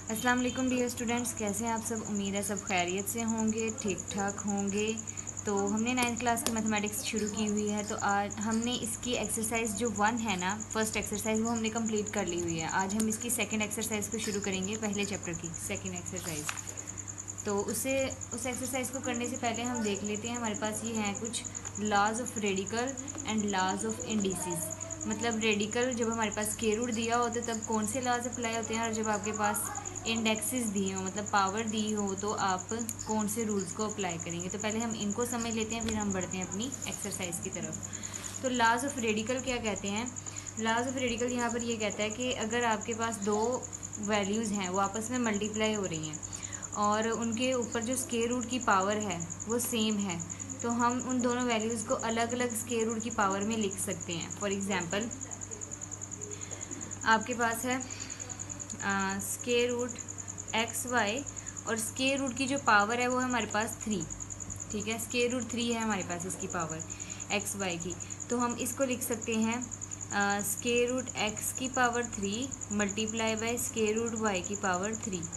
अस्सलाम वालेकुम dear students, कैसे हैं आप सब। उम्मीद है सब खैरियत से होंगे, ठीक ठाक होंगे। तो हमने 9th क्लास की मैथमेटिक्स शुरू की हुई है। तो आज हमने इसकी एक्सरसाइज जो 1 है ना, फर्स्ट एक्सरसाइज, वो हमने कंप्लीट कर ली हुई है। आज हम इसकी सेकंड एक्सरसाइज को शुरू करेंगे, पहले चैप्टर की सेकंड एक्सरसाइज। तो उस एक्सरसाइज को करने से पहले हम देख लेते हैं, हमारे पास ये हैं कुछ laws of radical and laws of indices. मतलब रेडिकल जब हमारे पास स्क्वायर रूट दिया हो तो तब कौन से लॉज अप्लाई होते हैं, और जब आपके पास इंडेक्सेस दी हो, मतलब पावर दी हो, तो आप कौन से रूल्स को अप्लाई करेंगे। तो पहले हम इनको समझ लेते हैं, फिर हम बढ़ते हैं अपनी एक्सरसाइज की तरफ। तो लॉज ऑफ रेडिकल क्या कहते हैं। लॉज ऑफ रेडिकल यहाँ पर ये कहता है कि अगर आपके पास दो वैल्यूज़ हैं, वो आपस में मल्टीप्लाई हो रही हैं और उनके ऊपर जो स्क्वायर रूट की पावर है वो सेम है, तो हम उन दोनों वैल्यूज़ को अलग अलग स्क्वायर रूट की पावर में लिख सकते हैं। फॉर एग्जांपल, आपके पास है स्क्वायर रूट एक्स वाई, और स्क्वायर रूट की जो पावर है वो है हमारे पास 3। ठीक है, स्क्वायर रूट 3 है हमारे पास इसकी पावर एक्स वाई की। तो हम इसको लिख सकते हैं स्क्वायर रूट एक्स की power 3 multiply by square root Y की पावर 3।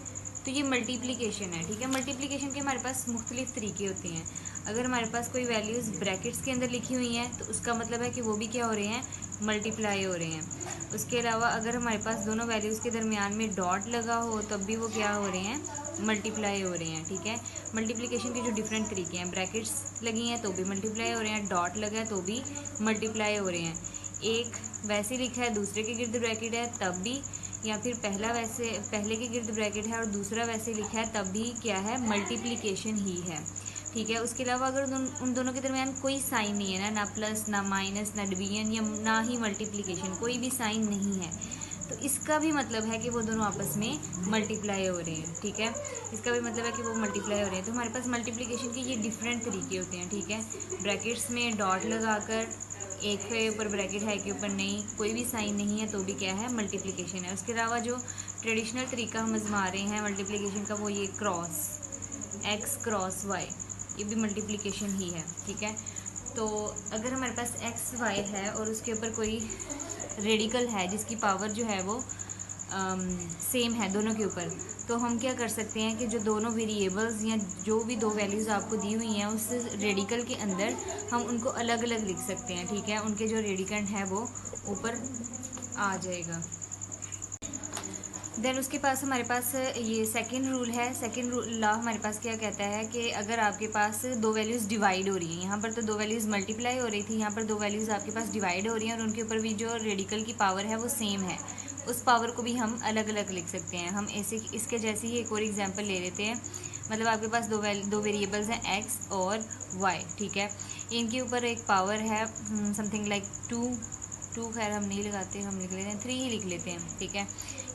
तो ये मल्टीप्लिकेशन है। ठीक है, मल्टीप्लिकेशन के हमारे पास मुख्तलिफ तरीके होते हैं। अगर हमारे पास कोई वैल्यूज़ ब्रैकेट्स के अंदर लिखी हुई हैं तो उसका मतलब है कि वो भी क्या हो रहे हैं, मल्टीप्लाई हो रहे हैं। उसके अलावा अगर हमारे पास दोनों वैल्यूज़ के दरमियान में डॉट लगा हो तब भी वो क्या हो रहे हैं, मल्टीप्लाई हो रहे हैं। ठीक है, मल्टीप्लिकेशन के जो डिफरेंट तरीके हैं, ब्रैकेट्स लगी हैं तो भी मल्टीप्लाई हो रहे हैं, डॉट लगा है तो भी मल्टीप्लाई हो रहे हैं। एक वैसे लिखा है, दूसरे के गिर्द ब्रैकेट है तब भी, या फिर पहले के गिर्द ब्रैकेट है और दूसरा वैसे लिखा है तब भी क्या है, मल्टीप्लिकेशन ही है। ठीक है, उसके अलावा अगर उन दोनों के दरमियान कोई साइन नहीं है ना प्लस ना माइनस ना डिवीजन या ना ही मल्टीप्लिकेशन, कोई भी साइन नहीं है, तो इसका भी मतलब है कि वो दोनों आपस में मल्टीप्लाई हो रहे हैं। ठीक है, इसका भी मतलब है कि वो मल्टीप्लाई हो रहे हैं। तो हमारे पास मल्टीप्लिकेशन के ये डिफरेंट तरीके होते हैं। ठीक है, ब्रैकेट्स में डॉट लगाकर, एक के ऊपर ब्रैकेट है, के ऊपर नहीं, कोई भी साइन नहीं है तो भी क्या है, मल्टीप्लिकेशन है। उसके अलावा जो ट्रेडिशनल तरीका हम आजमा रहे हैं मल्टीप्लिकेशन का, वो ये क्रॉस एक्स क्रॉस वाई, ये भी मल्टीप्लिकेशन ही है। ठीक है, तो अगर हमारे पास एक्स वाई है और उसके ऊपर कोई रेडिकल है जिसकी पावर जो है वो सेम है दोनों के ऊपर, तो हम क्या कर सकते हैं कि जो दोनों वेरिएबल्स या जो भी दो वैल्यूज़ आपको दी हुई हैं उस रेडिकल के अंदर हम उनको अलग अलग लिख सकते हैं। ठीक है, उनके जो रेडिकेंट है वो ऊपर आ जाएगा। देन उसके पास हमारे पास ये सेकंड रूल है। सेकंड लॉ हमारे पास क्या कहता है कि अगर आपके पास दो वैल्यूज़ डिवाइड हो रही हैं, यहाँ पर तो दो वैल्यूज़ मल्टीप्लाई हो रही थी, यहाँ पर दो वैल्यूज़ आपके पास डिवाइड हो रही हैं और उनके ऊपर भी जो रेडिकल की पावर है वो सेम है, उस पावर को भी हम अलग अलग लिख सकते हैं। हम ऐसे इसके जैसे ही एक और एग्जाम्पल ले लेते हैं। मतलब आपके पास दो वेरिएबल्स हैं एक्स और वाई। ठीक है, इनके ऊपर एक पावर है समथिंग लाइक 2, खैर हम नहीं लगाते, हम लिख लेते हैं 3 ही लिख लेते हैं। ठीक है,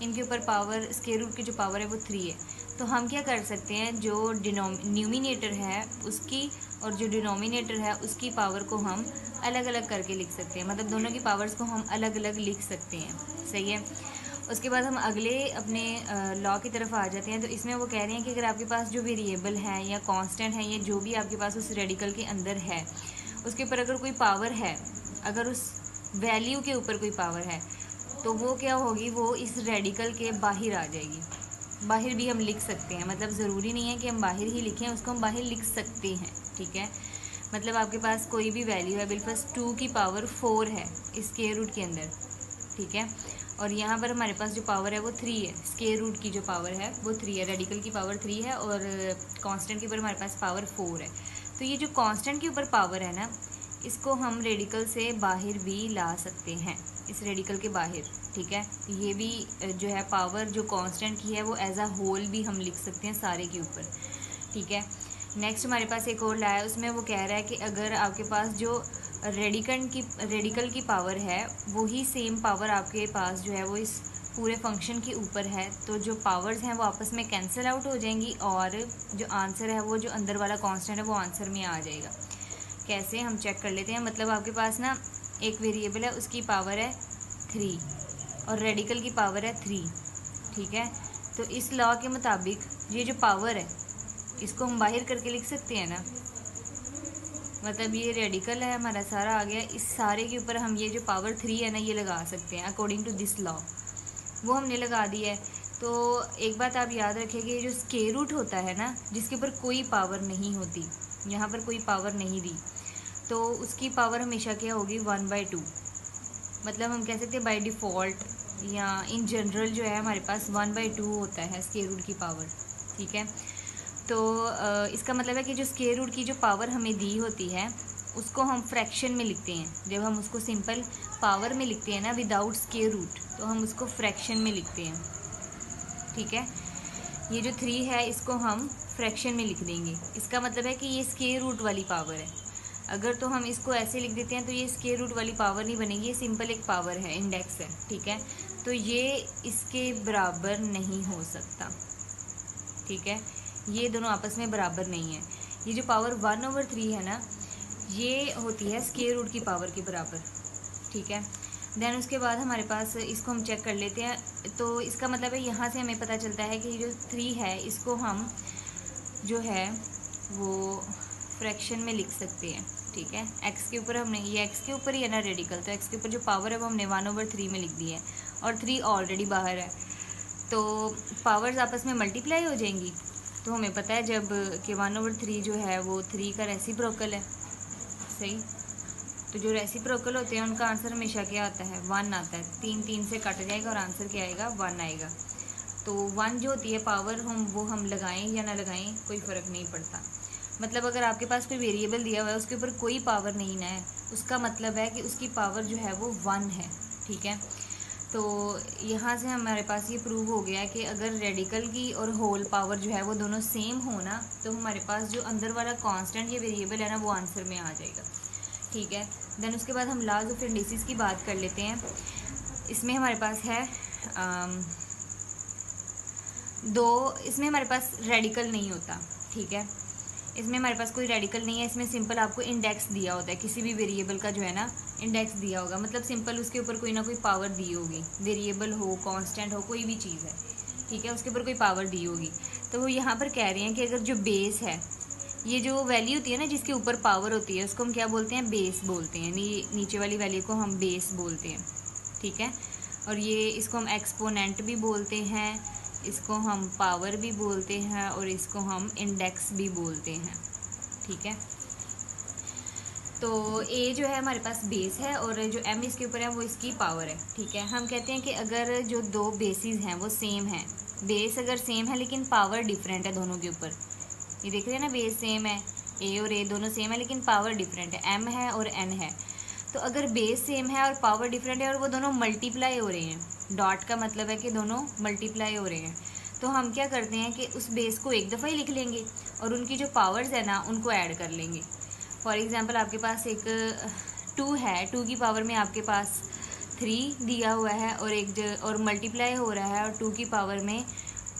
इनके ऊपर पावर स्क्वायर रूट की जो पावर है वो 3 है। तो हम क्या कर सकते हैं, जो न्यूमिनेटर है उसकी और जो डिनोमिनेटर है उसकी पावर को हम अलग अलग करके लिख सकते हैं। मतलब दोनों की पावर्स को हम अलग अलग लिख सकते हैं। सही है, उसके बाद हम अगले अपने लॉ की तरफ आ जाते हैं। तो इसमें वो कह रहे हैं कि अगर आपके पास जो वेरिएबल है या कांस्टेंट है या जो भी आपके पास उस रेडिकल के अंदर है, उसके ऊपर अगर कोई पावर है, अगर उस वैल्यू के ऊपर कोई पावर है, तो वो क्या होगी, वो इस रेडिकल के बाहर आ जाएगी। बाहर भी हम लिख सकते हैं, मतलब ज़रूरी नहीं है कि हम बाहर ही लिखें, उसको हम बाहर लिख सकते हैं। ठीक है, मतलब आपके पास कोई भी वैल्यू है, बिल्कुल 2 की पावर 4 है इस स्क्वायर रूट के अंदर। ठीक है, और यहाँ पर हमारे पास जो पावर है वो 3 है, स्क्वायर रूट की जो पावर है वो 3 है, रेडिकल की पावर 3 है और कांस्टेंट के ऊपर हमारे पास पावर 4 है। तो ये जो कांस्टेंट के ऊपर पावर है ना, इसको हम रेडिकल से बाहर भी ला सकते हैं, इस रेडिकल के बाहर। ठीक है, ये भी जो है पावर जो कांस्टेंट की है वो एज अ होल भी हम लिख सकते हैं सारे के ऊपर। ठीक है, नेक्स्ट हमारे पास एक और लाया, उसमें वो कह रहा है कि अगर आपके पास जो रेडिकल की पावर है वही सेम पावर आपके पास जो है वो इस पूरे फंक्शन के ऊपर है, तो जो पावर्स हैं वो आपस में कैंसिल आउट हो जाएंगी और जो आंसर है वो जो अंदर वाला कांस्टेंट है वो आंसर में आ जाएगा। कैसे, हम चेक कर लेते हैं। मतलब आपके पास ना एक वेरिएबल है, उसकी पावर है 3 और रेडिकल की पावर है 3। ठीक है, तो इस लॉ के मुताबिक ये जो पावर है इसको हम बाहर करके लिख सकते हैं ना। मतलब ये रेडिकल है हमारा सारा आ गया, इस सारे के ऊपर हम ये जो पावर 3 है ना ये लगा सकते हैं अकॉर्डिंग टू दिस लॉ, वो हमने लगा दी है। तो एक बात आप याद रखें कि जो स्क्वायर रूट होता है ना, जिसके ऊपर कोई पावर नहीं होती, यहाँ पर कोई पावर नहीं दी, तो उसकी पावर हमेशा क्या होगी 1/2। मतलब हम कह सकते हैं बाय डिफ़ॉल्ट या इन जनरल जो है हमारे पास 1/2 होता है स्क्वायर रूट की पावर। ठीक है, तो इसका मतलब है कि जो स्क्वायर रूट की जो पावर हमें दी होती है उसको हम फ्रैक्शन में लिखते हैं। जब हम उसको सिंपल पावर में लिखते हैं ना विदाउट स्क्वायर रूट, तो हम उसको फ्रैक्शन में लिखते हैं। ठीक है, ये जो 3 है इसको हम फ्रैक्शन में लिख देंगे। इसका मतलब है कि ये स्क्वायर रूट वाली पावर है। अगर तो हम इसको ऐसे लिख देते हैं तो ये स्क्वायर रूट वाली पावर नहीं बनेगी, ये सिंपल एक पावर है, इंडेक्स है। ठीक है, तो ये इसके बराबर नहीं हो सकता। ठीक है, ये दोनों आपस में बराबर नहीं है। ये जो पावर 1/3 है ना, ये होती है स्क्वायर रूट की पावर के बराबर। ठीक है, देन उसके बाद हमारे पास इसको हम चेक कर लेते हैं। तो इसका मतलब है यहाँ से हमें पता चलता है कि जो 3 है इसको हम जो है वो फ्रैक्शन में लिख सकते हैं। ठीक है, एक्स के ऊपर हमने, ये एक्स के ऊपर ही है ना रेडिकल, तो एक्स के ऊपर जो पावर है वो हमने 1/3 में लिख दी है, और 3 ऑलरेडी बाहर है, तो पावर्स आपस में मल्टीप्लाई हो जाएंगी। तो हमें पता है जब कि 1/3 जो है वो 3 का रेसिप्रोकल है। सही, तो जो रेसिप्रोकल होते हैं उनका आंसर हमेशा क्या आता है 1 आता है। 3 3 से कट जाएगा और आंसर क्या आएगा 1 आएगा। तो 1 जो होती है पावर हम लगाएं या ना लगाएं कोई फ़र्क नहीं पड़ता। मतलब अगर आपके पास कोई वेरिएबल दिया हुआ है उसके ऊपर कोई पावर नहीं है, उसका मतलब है कि उसकी पावर जो है वो 1 है। ठीक है, तो यहाँ से हमारे पास ये प्रूव हो गया कि अगर रेडिकल की और होल पावर जो है वो दोनों सेम हो ना, तो हमारे पास जो अंदर वाला कांस्टेंट या वेरिएबल है ना वो आंसर में आ जाएगा। ठीक है, देन उसके बाद हम लॉज ऑफ इंडिसेस की बात कर लेते हैं। इसमें हमारे पास है इसमें हमारे पास रेडिकल नहीं होता। ठीक है, इसमें हमारे पास कोई रेडिकल नहीं है। इसमें सिंपल आपको इंडेक्स दिया होता है, किसी भी वेरिएबल का जो है ना इंडेक्स दिया होगा, मतलब सिंपल उसके ऊपर कोई ना कोई पावर दी होगी, वेरिएबल हो, कांस्टेंट हो, कोई भी चीज़ है। ठीक है, उसके ऊपर कोई पावर दी होगी। तो वो यहाँ पर कह रहे हैं कि अगर जो बेस है, ये जो वैल्यू होती है ना जिसके ऊपर पावर होती है, उसको हम क्या बोलते हैं बेस बोलते हैं। नीचे वाली वैल्यू को हम बेस बोलते हैं। ठीक है, और ये इसको हम एक्सपोनेंट भी बोलते हैं, इसको हम पावर भी बोलते हैं, और इसको हम इंडेक्स भी बोलते हैं। ठीक है, तो ए जो है हमारे पास बेस है और जो एम इसके ऊपर है वो इसकी पावर है। ठीक है, हम कहते हैं कि अगर जो दो बेसिस हैं वो सेम हैं, बेस अगर सेम है लेकिन पावर डिफरेंट है दोनों के ऊपर, ये देख रहे हैं ना, बेस सेम है, ए और ए दोनों सेम है लेकिन पावर डिफरेंट है, एम है और एन है। तो अगर बेस सेम है और पावर डिफरेंट है और वो दोनों मल्टीप्लाई हो रहे हैं, डॉट का मतलब है कि दोनों मल्टीप्लाई हो रहे हैं, तो हम क्या करते हैं कि उस बेस को एक दफ़ा ही लिख लेंगे और उनकी जो पावर्स है ना उनको ऐड कर लेंगे। फॉर एग्जांपल आपके पास एक 2 है, 2 की पावर में आपके पास 3 दिया हुआ है और और मल्टीप्लाई हो रहा है और 2 की पावर में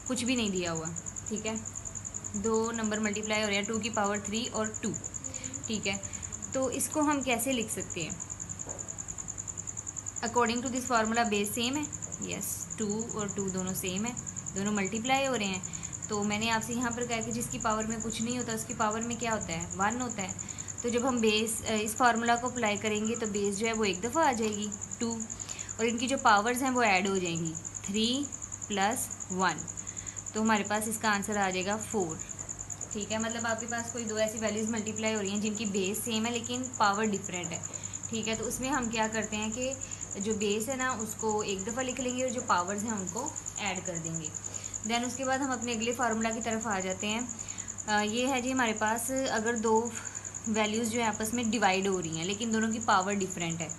कुछ भी नहीं दिया हुआ। ठीक है, 2 नंबर मल्टीप्लाई हो रहे हैं, 2 की पावर 3 और 2। ठीक है, तो इसको हम कैसे लिख सकते हैं? According to this formula base same है, यस, 2 और 2 दोनों सेम है, दोनों मल्टीप्लाई हो रहे हैं। तो मैंने आपसे यहाँ पर कहा कि जिसकी पावर में कुछ नहीं होता उसकी पावर में क्या होता है 1 होता है। तो जब हम बेस इस फार्मूला को अप्लाई करेंगे तो बेस जो है वो एक दफ़ा आ जाएगी 2, और इनकी जो पावर्स हैं वो ऐड हो जाएंगी 3 + 1, तो हमारे पास इसका आंसर आ जाएगा 4। ठीक है, मतलब आपके पास कोई दो ऐसी वैल्यूज़ मल्टीप्लाई हो रही हैं जिनकी बेस सेम है लेकिन पावर डिफरेंट है। ठीक है, तो उसमें हम क्या करते हैं कि जो बेस है ना उसको एक दफ़ा लिख लेंगे और जो पावर्स हैं उनको ऐड कर देंगे। देन उसके बाद हम अपने अगले फार्मूला की तरफ आ जाते हैं। ये है जी हमारे पास, अगर दो वैल्यूज़ जो है आपस में डिवाइड हो रही हैं लेकिन दोनों की पावर डिफरेंट है,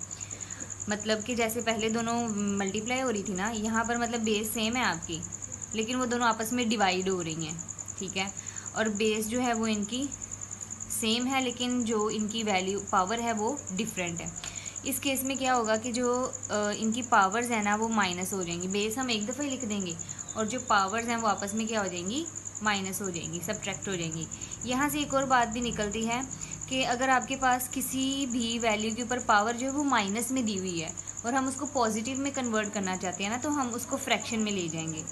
मतलब कि जैसे पहले दोनों मल्टीप्लाई हो रही थी ना, यहाँ पर मतलब बेस सेम है आपकी लेकिन वो दोनों आपस में डिवाइड हो रही हैं। ठीक है, और बेस जो है वो इनकी सेम है लेकिन जो इनकी वैल्यू पावर है वो डिफरेंट है। इस केस में क्या होगा कि जो इनकी पावर्स है ना वो माइनस हो जाएंगी। बेस हम एक दफ़ा ही लिख देंगे और जो पावर्स हैं वो आपस में क्या हो जाएंगी माइनस हो जाएंगी, सब्ट्रैक्ट हो जाएंगी। यहाँ से एक और बात भी निकलती है कि अगर आपके पास किसी भी वैल्यू के ऊपर पावर जो है वो माइनस में दी हुई है और हम उसको पॉजिटिव में कन्वर्ट करना चाहते हैं ना, तो हम उसको फ्रैक्शन में ले जाएंगे।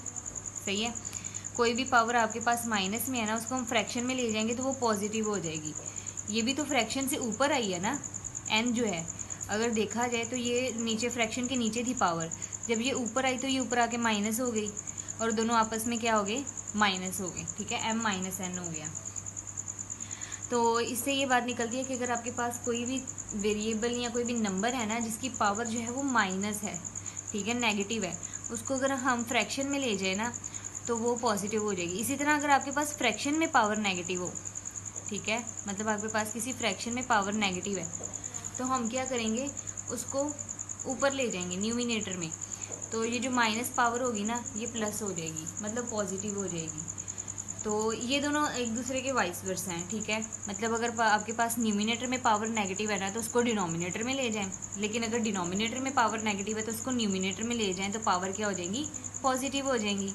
सही है, कोई भी पावर आपके पास माइनस में है ना उसको हम फ्रैक्शन में ले जाएंगे तो वो पॉजिटिव हो जाएगी। ये भी तो फ्रैक्शन से ऊपर आई है ना, एन जो है, अगर देखा जाए तो ये नीचे फ्रैक्शन के नीचे थी पावर, जब ये ऊपर आई तो ये ऊपर आके माइनस हो गई, और दोनों आपस में क्या हो गए, माइनस हो गए, ठीक है, m माइनस n हो गया। तो इससे ये बात निकलती है कि अगर आपके पास कोई भी वेरिएबल या कोई भी नंबर है ना जिसकी पावर जो है वो माइनस है, ठीक है, नेगेटिव है, उसको अगर हम फ्रैक्शन में ले जाए ना तो वो पॉजिटिव हो जाएगी। इसी तरह अगर आपके पास फ्रैक्शन में पावर नेगेटिव हो, ठीक है, मतलब आपके पास किसी फ्रैक्शन में पावर नेगेटिव है, तो हम क्या करेंगे, उसको ऊपर ले जाएंगे न्यूमिनेटर में, तो ये जो माइनस पावर होगी ना ये प्लस हो जाएगी, मतलब पॉजिटिव हो जाएगी। तो ये दोनों एक दूसरे के वाइस वर्सा हैं, ठीक है, मतलब अगर आपके पास न्यूमिनेटर में पावर नेगेटिव है ना तो उसको डिनोमिनेटर में ले जाएं, लेकिन अगर डिनोमिनेटर में पावर नेगेटिव है तो उसको न्यूमिनेटर में ले जाएं तो पावर क्या हो जाएगी, पॉजिटिव हो जाएंगी।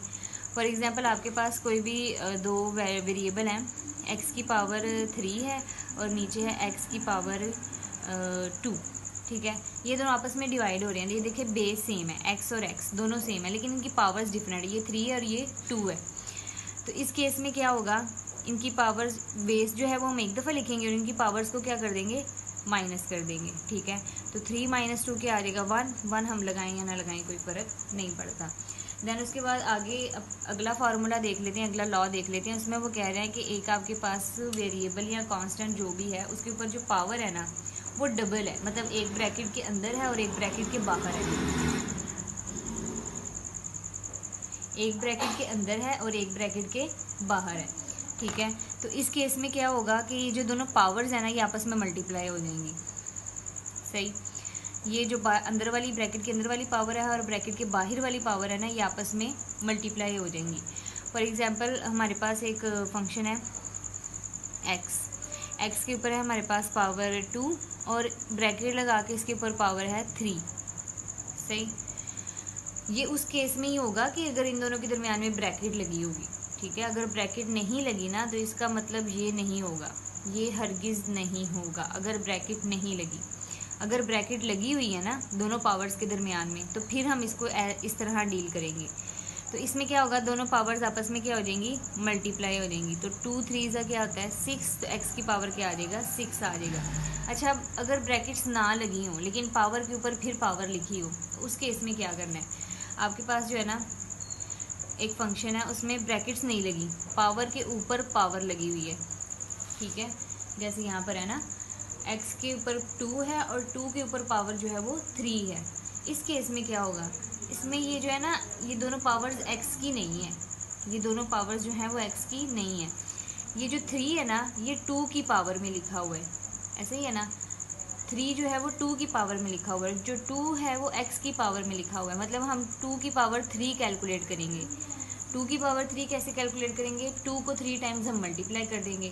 फॉर एग्जांपल आपके पास कोई भी दो वेरिएबल हैं, x की पावर 3 है और नीचे है x की पावर 2, ठीक है, ये दोनों आपस में डिवाइड हो रहे हैं। ये देखिए बेस सेम है, x और x दोनों सेम है, लेकिन इनकी पावर्स डिफरेंट है, ये 3 है और ये 2 है। तो इस केस में क्या होगा, इनकी पावर्स बेस जो है वो हम एक दफ़ा लिखेंगे और इनकी पावर्स को क्या कर देंगे, माइनस कर देंगे, ठीक है। तो 3 माइनस 2 क्या आ जाएगा, 1 हम लगाएं या ना लगाएं कोई फ़र्क नहीं पड़ता। देन उसके बाद आगे अगला फार्मूला देख लेते हैं, अगला लॉ देख लेते हैं। उसमें वो कह रहे हैं कि एक आपके पास वेरिएबल या कांस्टेंट जो भी है उसके ऊपर जो पावर है ना वो डबल है, मतलब एक ब्रैकेट के अंदर है और एक ब्रैकेट के बाहर है, एक ब्रैकेट के अंदर है और एक ब्रैकेट के बाहर है, ठीक है। तो इस केस में क्या होगा कि ये जो दोनों पावर्स है ना ये आपस में मल्टीप्लाई हो जाएंगी, सही। ये जो अंदर वाली ब्रैकेट के अंदर वाली पावर है और ब्रैकेट के बाहर वाली पावर है ना ये आपस में मल्टीप्लाई हो जाएंगी। फॉर एग्जांपल हमारे पास एक फंक्शन है x के ऊपर है हमारे पास पावर 2 और ब्रैकेट लगा के इसके ऊपर पावर है 3, सही। ये उस केस में ही होगा कि अगर इन दोनों के दरमियान में ब्रैकेट लगी होगी, ठीक है। अगर ब्रैकेट नहीं लगी ना तो इसका मतलब ये नहीं होगा, ये हरगिज़ नहीं होगा अगर ब्रैकेट नहीं लगी। अगर ब्रैकेट लगी हुई है ना दोनों पावर्स के दरमियान में तो फिर हम इसको इस तरह डील करेंगे। तो इसमें क्या होगा, दोनों पावर्स आपस में क्या हो जाएंगी, मल्टीप्लाई हो जाएंगी। तो 2 3 का क्या होता है 6, तो x की पावर क्या आ जाएगा, 6 आ जाएगा। अच्छा, अगर ब्रैकेट्स ना लगी हों लेकिन पावर के ऊपर फिर पावर लिखी हो तो उस केस में क्या करना है, आपके पास जो है ना एक फंक्शन है उसमें ब्रैकेट्स नहीं लगी, पावर के ऊपर पावर लगी हुई है, ठीक है। जैसे यहाँ पर है ना x के ऊपर 2 है और 2 के ऊपर पावर जो है वो 3 है। इस केस में क्या होगा, इसमें ये जो है ना ये दोनों पावर्स x की नहीं है, ये दोनों पावर्स जो है वो x की नहीं है। ये जो 3 है ना ये 2 की पावर में लिखा हुआ है, ऐसे ही है ना, 3 जो है वो 2 की पावर में लिखा हुआ है, जो 2 है वो x की पावर में लिखा हुआ है। मतलब हम 2 की पावर 3 कैलकुलेट करेंगे। 2 की पावर 3 कैसे कैलकुलेट करेंगे, 2 को 3 टाइम्स हम मल्टीप्लाई कर देंगे,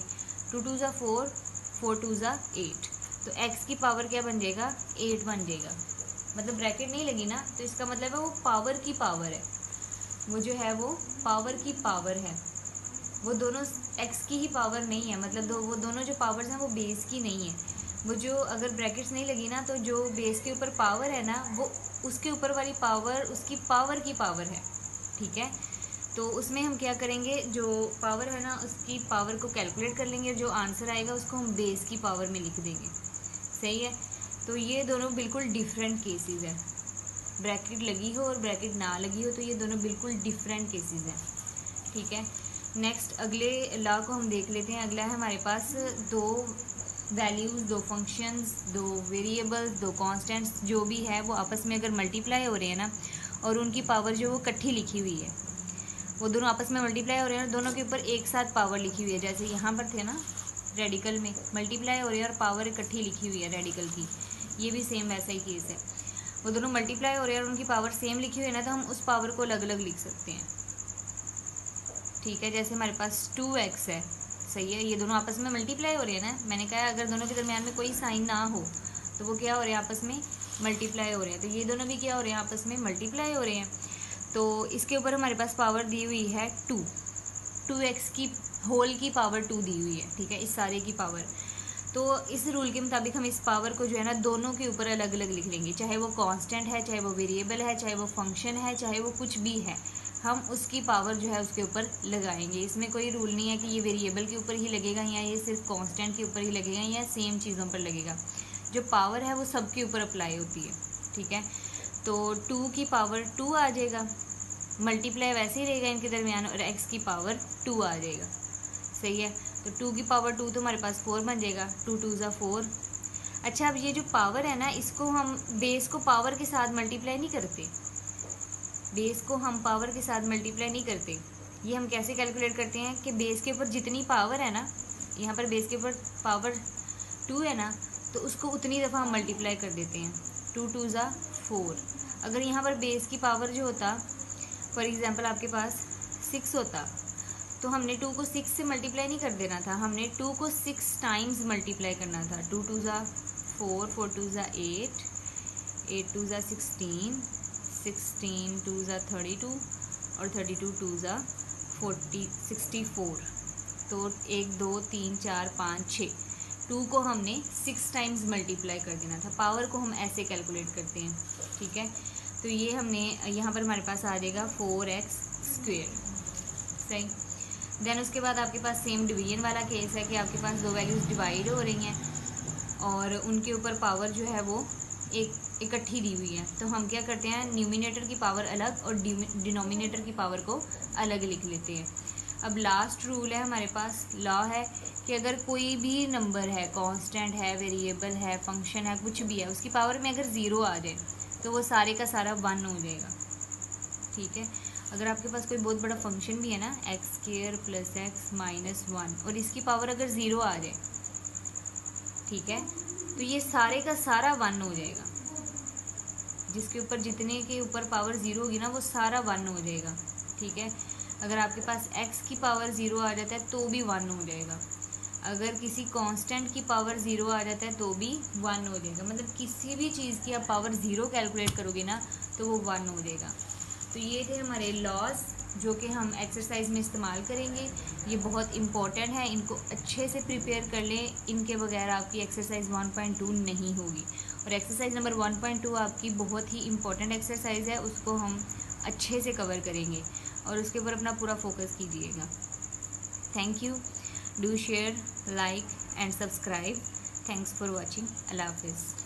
2 2 ज़ा 4, 4 2 ज़ा 8, तो x की पावर क्या बन जाएगा, 8 बन जाएगा। मतलब ब्रैकेट नहीं लगी ना तो इसका मतलब है वो पावर की पावर है, वो जो है वो पावर की पावर है, वो दोनों x की ही पावर नहीं है। मतलब वो दोनों जो पावर्स हैं वो बेस की नहीं है। वो जो अगर ब्रैकेट्स नहीं लगी ना तो जो बेस के ऊपर पावर है ना वो उसके ऊपर वाली पावर उसकी पावर की पावर है, ठीक है। तो उसमें हम क्या करेंगे, जो पावर है ना उसकी पावर को कैलकुलेट कर लेंगे, जो आंसर आएगा उसको हम बेस की पावर में लिख देंगे, सही है। तो ये दोनों बिल्कुल डिफरेंट केसेस हैं, ब्रैकेट लगी हो और ब्रैकेट ना लगी हो तो ये दोनों बिल्कुल डिफरेंट केसेस हैं, ठीक है। नेक्स्ट अगले लॉ को हम देख लेते हैं। अगला है हमारे पास दो वैल्यूज़, दो फंक्शंस, दो वेरिएबल्स, दो कांस्टेंट्स जो भी है वो आपस में अगर मल्टीप्लाई हो रहे हैं ना और उनकी पावर जो वो इकट्ठी लिखी हुई है, वो दोनों आपस में मल्टीप्लाई हो रहे हैं और दोनों के ऊपर एक साथ पावर लिखी हुई है। जैसे यहाँ पर थे ना रेडिकल में मल्टीप्लाई हो रही है और पावर इकट्ठी लिखी हुई है रेडिकल की, ये भी सेम वैसा ही केस है। वो दोनों मल्टीप्लाई हो रहे हैं और उनकी पावर सेम लिखी हुई है ना तो हम उस पावर को अलग अलग लिख सकते हैं, ठीक है। जैसे हमारे पास 2x है, सही है, ये दोनों आपस में मल्टीप्लाई हो रहे हैं ना। मैंने कहा अगर दोनों के दरमियान में कोई साइन ना हो तो वो क्या हो रहे हैं, आपस में मल्टीप्लाई हो रहे हैं। तो ये दोनों भी क्या हो रहे हैं, आपस में मल्टीप्लाई हो रहे हैं। तो इसके ऊपर हमारे पास पावर दी हुई है 2x की होल की पावर 2 दी हुई है, ठीक है, इस सारे की पावर। तो इस रूल के मुताबिक हम इस पावर को जो है ना दोनों के ऊपर अलग अलग लिख लेंगे, चाहे वो कांस्टेंट है, चाहे वो वेरिएबल है, चाहे वो फंक्शन है, चाहे वो कुछ भी है, हम उसकी पावर जो है उसके ऊपर लगाएंगे। इसमें कोई रूल नहीं है कि ये वेरिएबल के ऊपर ही लगेगा या ये सिर्फ कांस्टेंट के ऊपर ही लगेगा या सेम चीज़ों पर लगेगा। जो पावर है वो सबके ऊपर अप्लाई होती है, ठीक है। तो 2 की पावर 2 आ जाएगा, मल्टीप्लाई वैसे ही रहेगा इनके दरमियान और x की पावर 2 आ जाएगा। सही है, तो 2 की पावर 2 तो हमारे पास 4 बन जाएगा, 2 2 ज़ा 4। अच्छा, अब ये जो पावर है ना, इसको हम बेस को पावर के साथ मल्टीप्लाई नहीं करते, बेस को हम पावर के साथ मल्टीप्लाई नहीं करते। ये हम कैसे कैलकुलेट करते हैं कि बेस के ऊपर जितनी पावर है ना, यहाँ पर बेस के ऊपर पावर 2 है ना, तो उसको उतनी दफ़ा हम मल्टीप्लाई कर देते हैं। 2 2 ज़ा 4। अगर यहाँ पर बेस की पावर जो होता, फॉर एग्जांपल आपके पास 6 होता, तो हमने 2 को 6 से मल्टीप्लाई नहीं कर देना था, हमने 2 को 6 टाइम्स मल्टीप्लाई करना था। 2 2 ज़ा 4, 4 2 ज़ा 8, 8 2 ज़ा 16, 16 2 ज़ा 32 और 32 2 ज़ा 64। तो 1 2 3 4 5 6, 2 को हमने 6 टाइम्स मल्टीप्लाई कर देना था। पावर को हम ऐसे कैलकुलेट करते हैं, ठीक है। तो ये हमने यहाँ पर हमारे पास आ जाएगा 4x²। सही। देन उसके बाद आपके पास सेम डिवीजन वाला केस है कि आपके पास दो वैल्यूज़ डिवाइड हो रही हैं और उनके ऊपर पावर जो है वो एक इकट्ठी दी हुई है। तो हम क्या करते हैं, न्यूमिनेटर की पावर अलग और डिनोमिनेटर की पावर को अलग लिख लेते हैं। अब लास्ट रूल है हमारे पास, लॉ है कि अगर कोई भी नंबर है, कांस्टेंट है, वेरिएबल है, फंक्शन है, कुछ भी है, उसकी पावर में अगर 0 आ जाए तो वो सारे का सारा 1 हो जाएगा, ठीक है। अगर आपके पास कोई बहुत बड़ा फंक्शन भी है ना, x² + x - 1, और इसकी पावर अगर 0 आ जाए, ठीक है, तो ये सारे का सारा 1 हो जाएगा। जिसके ऊपर जितने के ऊपर पावर 0 होगी ना, वो सारा 1 हो जाएगा, ठीक है। अगर आपके पास x की पावर 0 आ जाता है तो भी 1 हो जाएगा। अगर किसी कांस्टेंट की पावर 0 आ जाता है तो भी 1 हो जाएगा। मतलब किसी भी चीज़ की आप पावर 0 कैलकुलेट करोगे ना तो वो 1 हो जाएगा। तो ये थे हमारे लॉज जो कि हम एक्सरसाइज में इस्तेमाल करेंगे। ये बहुत इंपॉर्टेंट है, इनको अच्छे से प्रिपेयर कर लें, इनके बगैर आपकी एक्सरसाइज 1.2 नहीं होगी। और एक्सरसाइज नंबर 1.2 आपकी बहुत ही इंपॉर्टेंट एक्सरसाइज है, उसको हम अच्छे से कवर करेंगे और उसके ऊपर अपना पूरा फोकस कीजिएगा। Thank you. Do share, like and subscribe. Thanks for watching. अल्लाह हाफिज़।